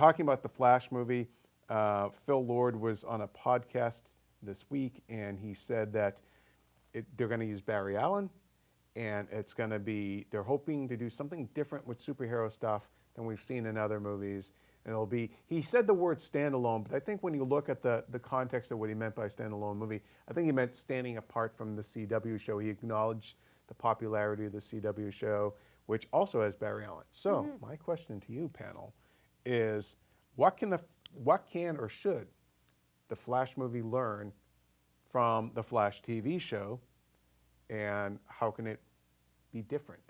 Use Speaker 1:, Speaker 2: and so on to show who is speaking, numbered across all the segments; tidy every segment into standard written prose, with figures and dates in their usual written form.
Speaker 1: talking about the Flash movie, Phil Lord was on a podcast this week, and he said that they're going to use Barry Allen, and it's going to be, they're hoping to do something different with superhero stuff than we've seen in other movies. And it'll be, he said the word standalone, but I think when you look at the context of what he meant by standalone movie, I think he meant standing apart from the CW show. He acknowledged the popularity of the CW show, which also has Barry Allen. So my question to you, panel, is what can or should the Flash movie learn from the Flash TV show, and how can it be different?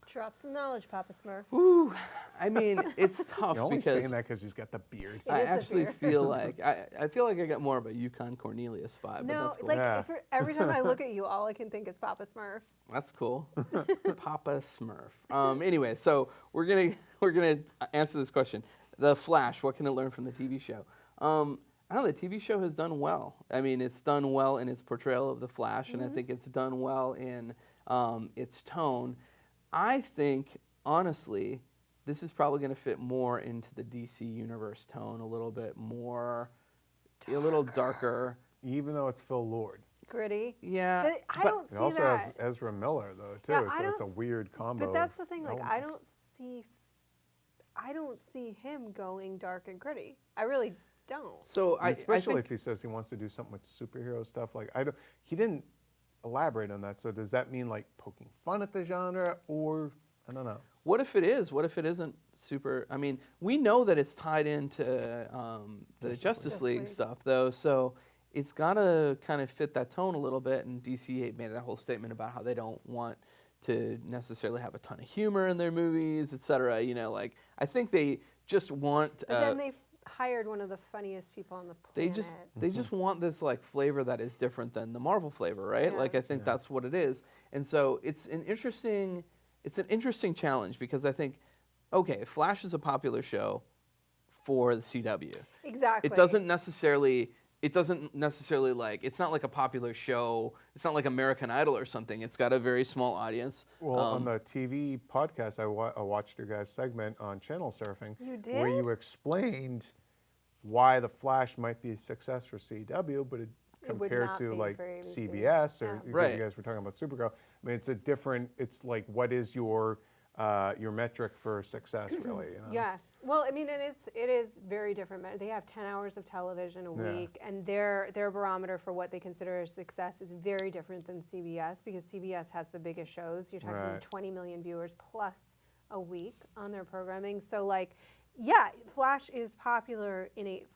Speaker 2: Drop some knowledge, Papa Smurf.
Speaker 3: Ooh, I mean, it's tough
Speaker 1: You're only
Speaker 3: because
Speaker 1: saying that because he's got the beard.
Speaker 3: I actually feel like I feel like I got more of a Yukon Cornelius vibe.
Speaker 2: No,
Speaker 3: but that's cool.
Speaker 2: like every time I look at you, all I can think is Papa Smurf.
Speaker 3: That's cool. Papa Smurf. Anyway, so we're gonna answer this question. The Flash, what can it learn from the TV show? I don't know, the TV show has done well. I mean, it's done well in its portrayal of the Flash, and I think it's done well in its tone. I think, honestly, this is probably going to fit more into the DC Universe tone, a little bit more, a little darker.
Speaker 1: Even though it's Phil Lord.
Speaker 2: Gritty.
Speaker 3: Yeah.
Speaker 2: But I don't see
Speaker 1: It also
Speaker 2: that.
Speaker 1: has Ezra Miller, though, too,
Speaker 2: Yeah,
Speaker 1: so it's a weird combo.
Speaker 2: But that's the thing, like, I
Speaker 1: elements.
Speaker 2: don't see him going dark and gritty. I really don't.
Speaker 3: So
Speaker 1: Especially
Speaker 3: I
Speaker 1: if he says he wants to do something with superhero stuff. Like, he didn't elaborate on that, so does that mean, like, poking fun at the genre, or, I don't know.
Speaker 3: What if it is? What if it isn't super? I mean, we know that it's tied into the Justice League stuff, though, so it's got to kind of fit that tone a little bit, and DC made that whole statement about how they don't want to necessarily have a ton of humor in their movies, et cetera. You know, like, I think they just want...
Speaker 2: But then they've hired one of the funniest people on the planet.
Speaker 3: They just want this, like, flavor that is different than the Marvel flavor, right?
Speaker 2: Yeah.
Speaker 3: Like, I think that's what it is. And so it's an interesting challenge, because I think, okay, Flash is a popular show for the CW.
Speaker 2: Exactly.
Speaker 3: It doesn't necessarily like, it's not like a popular show. It's not like American Idol or something. It's got a very small audience.
Speaker 1: Well, on the TV podcast, I watched your guys' segment on channel surfing.
Speaker 2: You did?
Speaker 1: Where you explained why the Flash might be a success for CW, but compared
Speaker 2: not
Speaker 1: to,
Speaker 2: be
Speaker 1: like,
Speaker 2: for ABC.
Speaker 1: CBS, or because
Speaker 3: Right.
Speaker 1: you guys were talking about Supergirl. I mean, it's like, what is your metric for success, really? You know?
Speaker 2: Yeah. Well, I mean, and it is very different. They have 10 hours of television a week, and their barometer for what they consider a success is very different than CBS, because CBS has the biggest shows. You're talking 20 million viewers plus a week on their programming. So, like, yeah, Flash is popular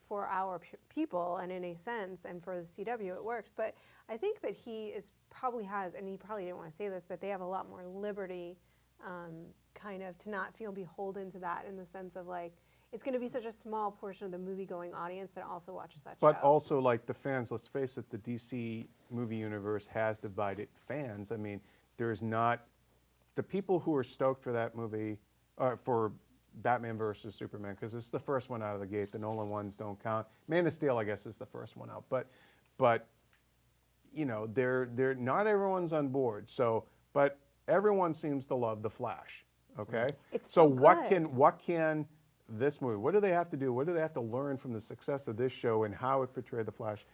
Speaker 2: for our people, and in a sense, and for the CW it works. But I think that he probably has, and he probably didn't want to say this, but they have a lot more liberty kind of to not feel beholden to that, in the sense of, like, it's going to be such a small portion of the movie-going audience that also watches that show.
Speaker 1: But also, like, the fans, let's face it, the DC movie universe has divided fans. I mean, there's not, the people who are stoked for that movie, for Batman versus Superman, because it's the first one out of the gate. The Nolan ones don't count. Man of Steel, I guess, is the first one out. But you know, they're not everyone's on board. So, but everyone seems to love the Flash. Okay.
Speaker 2: It's
Speaker 1: so
Speaker 2: so
Speaker 1: what
Speaker 2: good.
Speaker 1: can this movie? What do they have to do? What do they have to learn from the success of this show and how it portrayed the Flash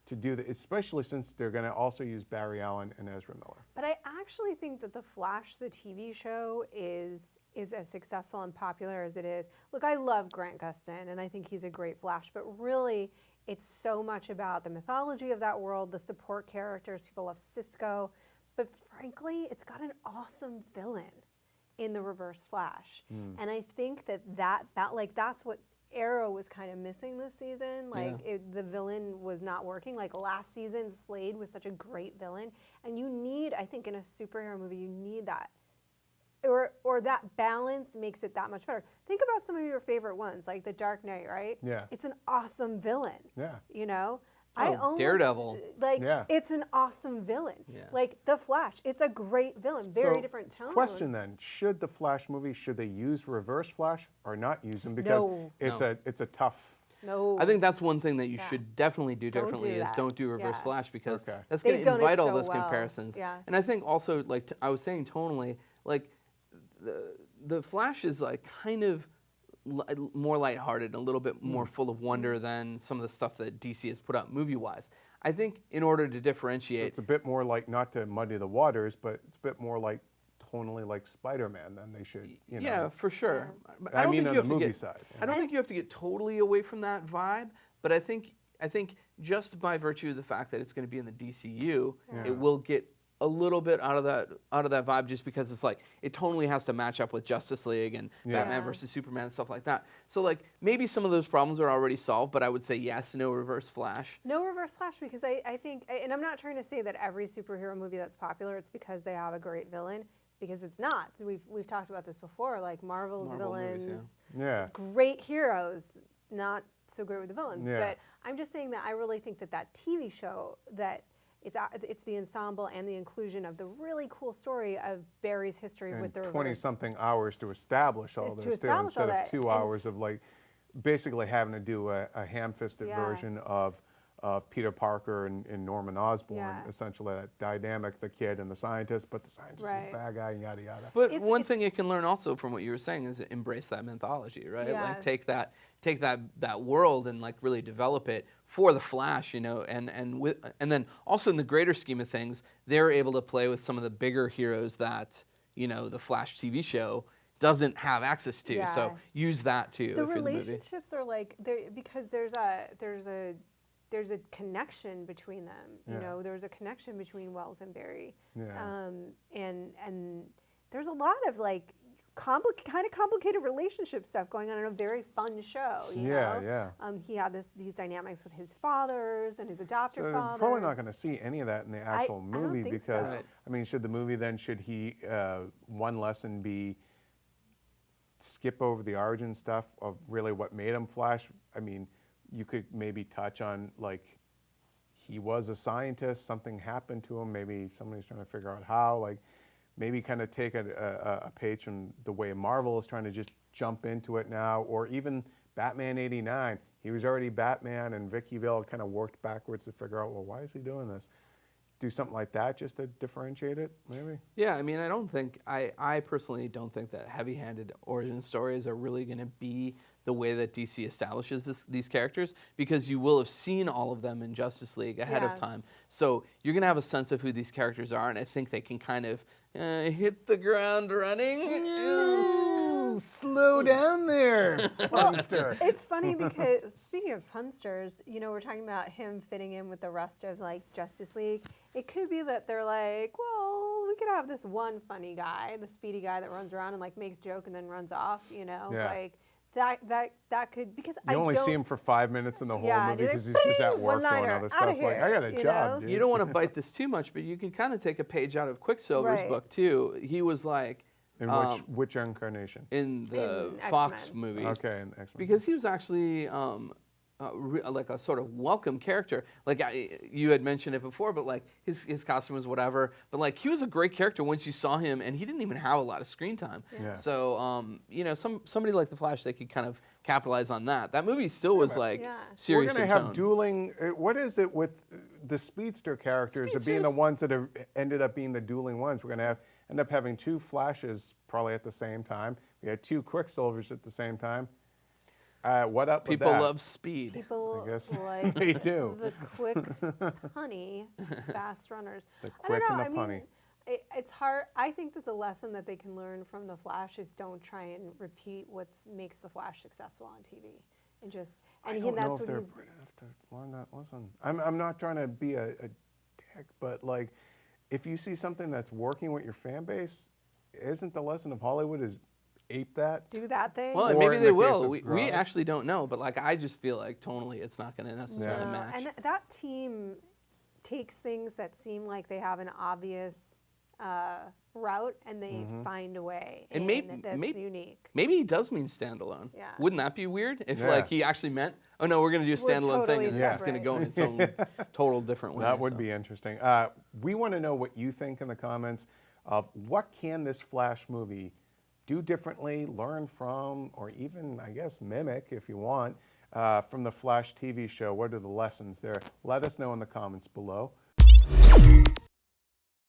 Speaker 1: to do that? Especially since they're going to also use Barry Allen and Ezra Miller.
Speaker 2: But I actually think that the Flash, the TV show, is as successful and popular as it is. Look, I love Grant Gustin, and I think he's a great Flash, but really it's so much about the mythology of that world, the support characters. People love Cisco, but frankly, it's got an awesome villain in the Reverse Flash. And I think that's what Arrow was kind of missing this season. Like, the villain was not working. Like, last season, Slade was such a great villain. And you need, I think, in a superhero movie, you need that. Or that balance makes it that much better. Think about some of your favorite ones, like The Dark Knight, right?
Speaker 1: Yeah.
Speaker 2: It's an awesome villain.
Speaker 1: Yeah.
Speaker 2: You know?
Speaker 3: Daredevil.
Speaker 2: Like, it's an awesome villain.
Speaker 3: Yeah.
Speaker 2: Like, The Flash, it's a great villain. Very different tone.
Speaker 1: Question then, should the Flash movie, should they use Reverse Flash or not use him? Because it's a tough...
Speaker 2: No.
Speaker 3: I think that's one thing that you should definitely do
Speaker 2: Don't
Speaker 3: differently
Speaker 2: do
Speaker 3: is
Speaker 2: that.
Speaker 3: don't do Reverse Flash, because that's
Speaker 2: They've
Speaker 3: going to
Speaker 2: done it
Speaker 3: invite all
Speaker 2: so
Speaker 3: those
Speaker 2: well.
Speaker 3: comparisons.
Speaker 2: Yeah.
Speaker 3: And I think also, like I was saying tonally, like the Flash is like kind of more lighthearted, a little bit more full of wonder than some of the stuff that DC has put out movie-wise. I think in order to
Speaker 1: So
Speaker 3: differentiate,
Speaker 1: it's a bit more like, not to muddy the waters, but it's a bit more like tonally like Spider-Man than they should, you know.
Speaker 3: yeah, for sure. But
Speaker 1: I
Speaker 3: don't
Speaker 1: mean
Speaker 3: think
Speaker 1: on
Speaker 3: you
Speaker 1: the
Speaker 3: have to
Speaker 1: movie
Speaker 3: get-
Speaker 1: side.
Speaker 3: I don't think you have to get totally away from that vibe, but I think just by virtue of the fact that it's going to be in the DCU,
Speaker 1: Yeah.
Speaker 3: it will get a little bit out of that vibe, just because it's like it totally has to match up with Justice League and
Speaker 1: Yeah.
Speaker 3: Batman versus Superman and stuff like that. So like maybe some of those problems are already solved, but I would say yes, no Reverse Flash.
Speaker 2: No Reverse Flash, because I think, and I'm not trying to say that every superhero movie that's popular, it's because they have a great villain, because it's not. We've talked about this before, like Marvel's
Speaker 3: Marvel movies,
Speaker 2: villains,
Speaker 1: Yeah.
Speaker 2: great heroes, not so great with the villains.
Speaker 1: Yeah.
Speaker 2: But I'm just saying that I really think that TV show, that it's the ensemble and the inclusion of the really cool story of Barry's history
Speaker 1: And
Speaker 2: with the
Speaker 1: 20-something hours to establish all
Speaker 2: To
Speaker 1: this, too,
Speaker 2: establish all
Speaker 1: instead of
Speaker 2: that.
Speaker 1: 2
Speaker 2: And-
Speaker 1: hours of like basically having to do a ham-fisted
Speaker 2: Yeah.
Speaker 1: version of Peter Parker and Norman Osborn,
Speaker 2: Yeah.
Speaker 1: essentially that dynamic, the kid and the scientist, but the scientist is
Speaker 2: Right.
Speaker 1: the bad guy, yada yada.
Speaker 3: But
Speaker 2: It's-
Speaker 3: one
Speaker 2: it's-
Speaker 3: thing you can learn also from what you were saying is embrace that mythology, right?
Speaker 2: Yeah.
Speaker 3: Like take that world and like really develop it for the Flash, you know, and then also in the greater scheme of things, they're able to play with some of the bigger heroes that, you know, the Flash TV show doesn't have access to. So
Speaker 2: Yeah.
Speaker 3: use that too.
Speaker 2: The
Speaker 3: if you're the movie.
Speaker 2: relationships are like because there's a connection between them. You
Speaker 1: Yeah.
Speaker 2: know, there's a connection between Wells and Barry.
Speaker 1: Yeah.
Speaker 2: And there's a lot of like kind of complicated relationship stuff going on in a very fun show. You
Speaker 1: Yeah,
Speaker 2: know?
Speaker 1: yeah.
Speaker 2: He had these dynamics with his fathers and his adopted
Speaker 1: So
Speaker 2: father.
Speaker 1: probably not going to see any of that in the actual
Speaker 2: I don't
Speaker 1: movie
Speaker 2: think
Speaker 1: because
Speaker 2: so.
Speaker 3: Right.
Speaker 1: I mean, should one lesson be skip over the origin stuff of really what made him Flash? I mean, you could maybe touch on like he was a scientist, something happened to him, maybe somebody's trying to figure out how, like maybe kind of take a page from the way Marvel is trying to just jump into it now, or even Batman '89. He was already Batman, and Vicky Vale kind of worked backwards to figure out, well, why is he doing this? Do something like that just to differentiate it, maybe?
Speaker 3: Yeah, I mean, I personally don't think that heavy-handed origin stories are really going to be the way that DC establishes these characters, because you will have seen all of them in Justice League ahead
Speaker 2: Yeah.
Speaker 3: of time. So you're going to have a sense of who these characters are, and I think they can kind of hit the ground running.
Speaker 1: Slow down there, Punster.
Speaker 2: It's funny because speaking of punsters, you know, we're talking about him fitting in with the rest of like Justice League. It could be that they're like, well, we could have this one funny guy, the speedy guy that runs around and like makes joke and then runs off, you know,
Speaker 1: Yeah.
Speaker 2: like that could, because
Speaker 1: You
Speaker 2: I
Speaker 1: only
Speaker 2: don't,
Speaker 1: see him for 5 minutes in the whole
Speaker 2: Yeah,
Speaker 1: movie
Speaker 2: you're
Speaker 1: because
Speaker 2: like,
Speaker 1: he's just at
Speaker 2: "Bing,
Speaker 1: work doing
Speaker 2: one-liner,
Speaker 1: other
Speaker 2: outta
Speaker 1: stuff. Like,
Speaker 2: here,"
Speaker 1: I got a
Speaker 2: you
Speaker 1: job,
Speaker 2: know?
Speaker 1: dude.
Speaker 3: You don't want to bite this too much, but you can kind of take a page out of Quicksilver's
Speaker 2: Right.
Speaker 3: book too. He was like
Speaker 1: In which incarnation?
Speaker 3: in the
Speaker 2: In
Speaker 3: Fox
Speaker 2: X-Men.
Speaker 3: movies.
Speaker 1: Okay, in X-Men.
Speaker 3: Because he was actually like a sort of welcome character. Like you had mentioned it before, but like his costume was whatever. But like he was a great character once you saw him, and he didn't even have a lot of screen time.
Speaker 1: Yeah.
Speaker 3: So you know, somebody like the Flash, they could kind of capitalize on that. That movie still was like
Speaker 2: Yeah.
Speaker 3: serious
Speaker 1: We're
Speaker 3: in
Speaker 1: going to have
Speaker 3: tone.
Speaker 1: dueling. What is it with the speedster characters of being the
Speaker 3: Speedsters?
Speaker 1: ones that have ended up being the dueling ones? We're going to end up having two Flashes probably at the same time. We had two Quicksilvers at the same time. What up with
Speaker 3: People
Speaker 1: that?
Speaker 3: love speed.
Speaker 2: people
Speaker 1: I guess
Speaker 2: like
Speaker 1: they do.
Speaker 2: the quick punny fast runners.
Speaker 1: The
Speaker 2: I
Speaker 1: quick
Speaker 2: don't know.
Speaker 1: and the punny.
Speaker 2: It's hard. I think that the lesson that they can learn from the Flash is don't try and repeat what makes the Flash successful on TV, and just
Speaker 1: I
Speaker 2: and
Speaker 1: don't
Speaker 2: that's
Speaker 1: know if
Speaker 2: what
Speaker 1: they're
Speaker 2: he's.
Speaker 1: going to have to learn that lesson. I'm not trying to be a dick, but like, if you see something that's working with your fan base, isn't the lesson of Hollywood is ape that?
Speaker 2: Do that thing.
Speaker 3: Well, and
Speaker 1: Or
Speaker 3: maybe
Speaker 1: in
Speaker 3: they
Speaker 1: the case
Speaker 3: will.
Speaker 1: of
Speaker 3: We
Speaker 1: Grodd.
Speaker 3: actually don't know, but like I just feel like tonally, it's not going to necessarily
Speaker 2: No,
Speaker 3: match.
Speaker 2: and that team takes things that seem like they have an obvious route, and they
Speaker 1: Mm-hmm.
Speaker 2: find a way,
Speaker 3: And
Speaker 2: that's
Speaker 3: maybe-
Speaker 2: unique.
Speaker 3: Maybe he does mean standalone.
Speaker 2: Yeah.
Speaker 3: Wouldn't that be weird if
Speaker 1: Yeah.
Speaker 3: like he actually meant, oh no, we're going to do a
Speaker 2: We're
Speaker 3: standalone thing
Speaker 2: totally
Speaker 3: and this is going to
Speaker 2: separate.
Speaker 3: go in its own total different way.
Speaker 1: That would
Speaker 3: so.
Speaker 1: be interesting. We want to know what you think in the comments of what can this Flash movie do differently, learn from, or even, I guess, mimic if you want, from the Flash TV show. What are the lessons there? Let us know in the comments below.